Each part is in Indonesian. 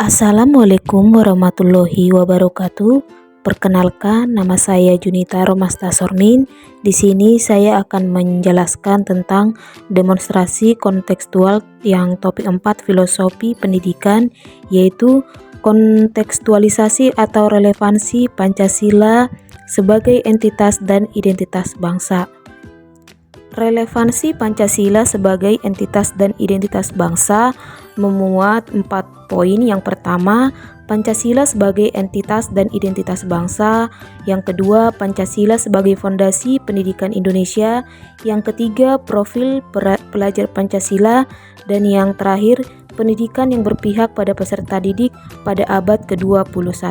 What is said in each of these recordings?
Assalamualaikum warahmatullahi wabarakatuh. Perkenalkan, nama saya Junita Romasta Sormin. Di sini saya akan menjelaskan tentang demonstrasi kontekstual yang topik 4 filosofi pendidikan, yaitu kontekstualisasi atau relevansi Pancasila sebagai entitas dan identitas bangsa. Relevansi Pancasila sebagai entitas dan identitas bangsa memuat 4 poin. Yang pertama, Pancasila sebagai entitas dan identitas bangsa. Yang kedua, Pancasila sebagai fondasi pendidikan Indonesia. Yang ketiga, profil pelajar Pancasila. Dan yang terakhir, pendidikan yang berpihak pada peserta didik pada abad ke-21.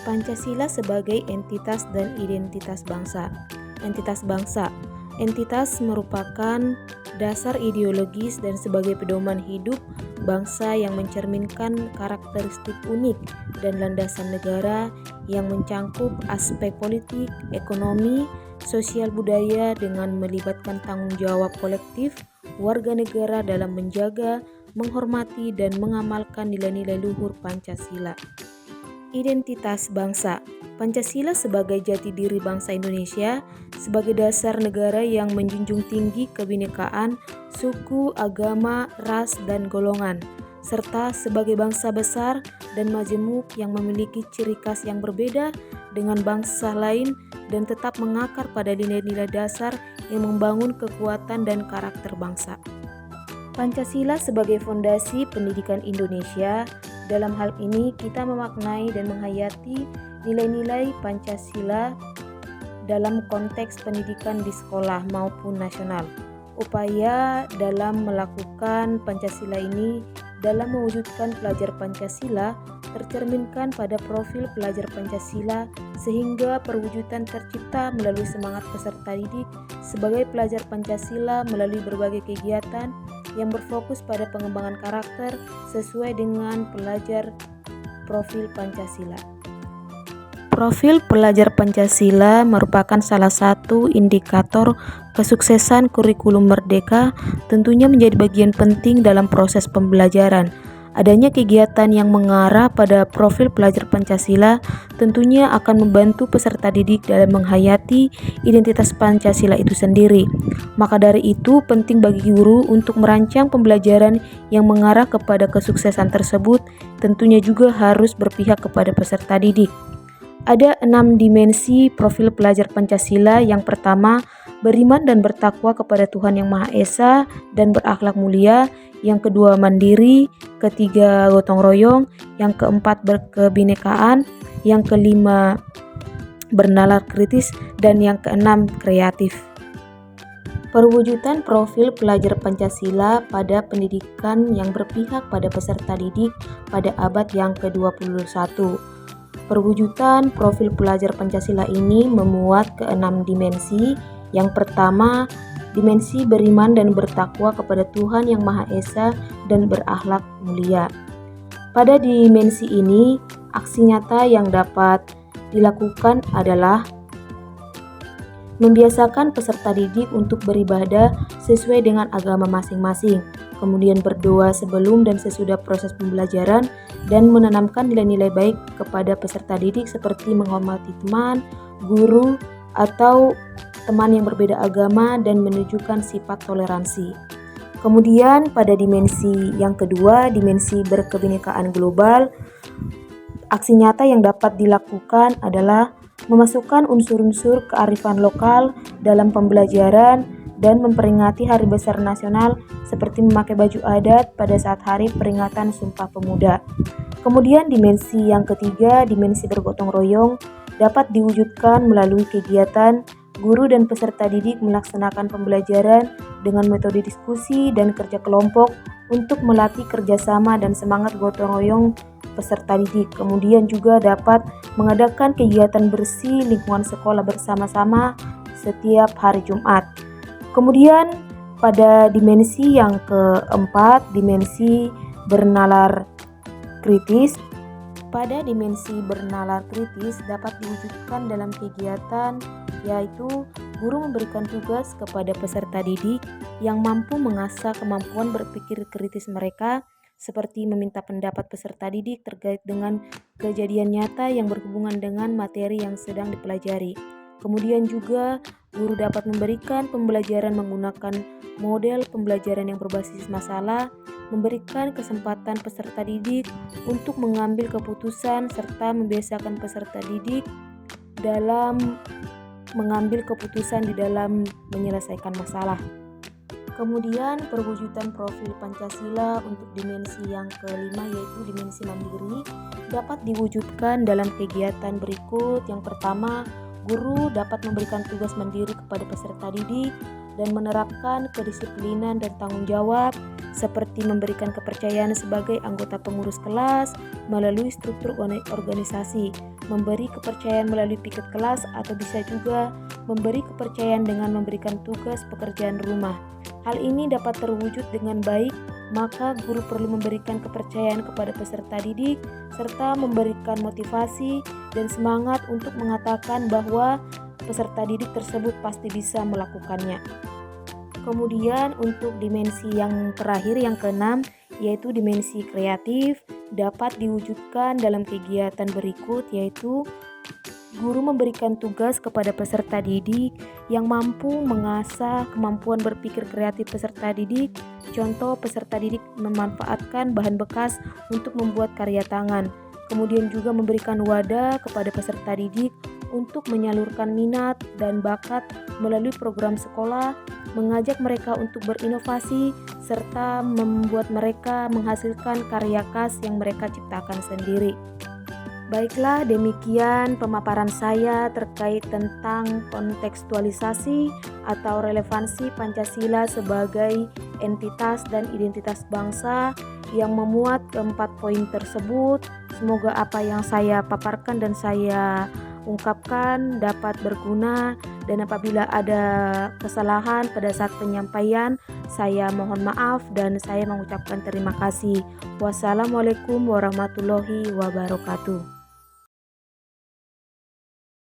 Pancasila sebagai entitas dan identitas bangsa. Entitas bangsa. Entitas merupakan dasar ideologis dan sebagai pedoman hidup bangsa yang mencerminkan karakteristik unik dan landasan negara yang mencangkup aspek politik, ekonomi, sosial budaya dengan melibatkan tanggung jawab kolektif warga negara dalam menjaga, menghormati, dan mengamalkan nilai-nilai luhur Pancasila. Identitas bangsa. Pancasila sebagai jati diri bangsa Indonesia, sebagai dasar negara yang menjunjung tinggi kebinekaan, suku, agama, ras, dan golongan, serta sebagai bangsa besar dan majemuk yang memiliki ciri khas yang berbeda dengan bangsa lain dan tetap mengakar pada nilai-nilai dasar yang membangun kekuatan dan karakter bangsa. Pancasila sebagai fondasi pendidikan Indonesia. Dalam hal ini kita memaknai dan menghayati nilai-nilai Pancasila dalam konteks pendidikan di sekolah maupun nasional. Upaya dalam melakukan Pancasila ini dalam mewujudkan pelajar Pancasila tercerminkan pada profil pelajar Pancasila sehingga perwujudan tercipta melalui semangat peserta didik sebagai pelajar Pancasila melalui berbagai kegiatan yang berfokus pada pengembangan karakter sesuai dengan pelajar profil Pancasila. Profil pelajar Pancasila merupakan salah satu indikator kesuksesan kurikulum merdeka, tentunya menjadi bagian penting dalam proses pembelajaran. Adanya kegiatan yang mengarah pada profil pelajar Pancasila tentunya akan membantu peserta didik dalam menghayati identitas Pancasila itu sendiri. Maka dari itu penting bagi guru untuk merancang pembelajaran yang mengarah kepada kesuksesan tersebut, tentunya juga harus berpihak kepada peserta didik. Ada 6 dimensi profil pelajar Pancasila. Yang pertama, beriman dan bertakwa kepada Tuhan Yang Maha Esa dan berakhlak mulia. Yang kedua, mandiri. Ketiga, gotong royong. Yang keempat, berkebinekaan. Yang kelima, bernalar kritis. Dan yang keenam, kreatif. Perwujudan profil pelajar Pancasila pada pendidikan yang berpihak pada peserta didik pada abad yang ke-21. Perwujudan profil pelajar Pancasila ini memuat ke-6 dimensi. Yang pertama, dimensi beriman dan bertakwa kepada Tuhan Yang Maha Esa dan berakhlak mulia. Pada dimensi ini, aksi nyata yang dapat dilakukan adalah membiasakan peserta didik untuk beribadah sesuai dengan agama masing-masing, kemudian berdoa sebelum dan sesudah proses pembelajaran, dan menanamkan nilai-nilai baik kepada peserta didik seperti menghormati teman, guru, atau teman yang berbeda agama dan menunjukkan sifat toleransi. Kemudian pada dimensi yang kedua, dimensi berkebinekaan global, aksi nyata yang dapat dilakukan adalah memasukkan unsur-unsur kearifan lokal dalam pembelajaran dan memperingati hari besar nasional seperti memakai baju adat pada saat hari peringatan Sumpah Pemuda. Kemudian dimensi yang ketiga, dimensi bergotong royong, dapat diwujudkan melalui kegiatan guru dan peserta didik melaksanakan pembelajaran dengan metode diskusi dan kerja kelompok untuk melatih kerjasama dan semangat gotong royong peserta didik. Kemudian juga dapat mengadakan kegiatan bersih lingkungan sekolah bersama-sama setiap hari Jumat. Kemudian pada dimensi yang keempat, dimensi bernalar kritis. Pada dimensi bernalar kritis dapat diwujudkan dalam kegiatan, yaitu guru memberikan tugas kepada peserta didik yang mampu mengasah kemampuan berpikir kritis mereka seperti meminta pendapat peserta didik terkait dengan kejadian nyata yang berhubungan dengan materi yang sedang dipelajari. Kemudian juga guru dapat memberikan pembelajaran menggunakan model pembelajaran yang berbasis masalah, memberikan kesempatan peserta didik untuk mengambil keputusan serta membiasakan peserta didik dalam mengambil keputusan di dalam menyelesaikan masalah. Kemudian perwujudan profil Pancasila untuk dimensi yang kelima yaitu dimensi mandiri dapat diwujudkan dalam kegiatan berikut. Yang pertama, guru dapat memberikan tugas mandiri kepada peserta didik dan menerapkan kedisiplinan dan tanggung jawab seperti memberikan kepercayaan sebagai anggota pengurus kelas melalui struktur organisasi, memberi kepercayaan melalui piket kelas atau bisa juga memberi kepercayaan dengan memberikan tugas pekerjaan rumah. Hal ini dapat terwujud dengan baik, maka guru perlu memberikan kepercayaan kepada peserta didik serta memberikan motivasi dan semangat untuk mengatakan bahwa peserta didik tersebut pasti bisa melakukannya. Kemudian untuk dimensi yang terakhir yang keenam yaitu dimensi kreatif dapat diwujudkan dalam kegiatan berikut, yaitu guru memberikan tugas kepada peserta didik yang mampu mengasah kemampuan berpikir kreatif peserta didik. Contoh, peserta didik memanfaatkan bahan bekas untuk membuat karya tangan. Kemudian juga memberikan wadah kepada peserta didik untuk menyalurkan minat dan bakat melalui program sekolah, mengajak mereka untuk berinovasi, serta membuat mereka menghasilkan karya khas yang mereka ciptakan sendiri. Baiklah, demikian pemaparan saya terkait tentang kontekstualisasi atau relevansi Pancasila sebagai entitas dan identitas bangsa yang memuat keempat poin tersebut. Semoga apa yang saya paparkan dan saya ungkapkan dapat berguna, dan apabila ada kesalahan pada saat penyampaian, saya mohon maaf dan saya mengucapkan terima kasih. Wassalamualaikum warahmatullahi wabarakatuh.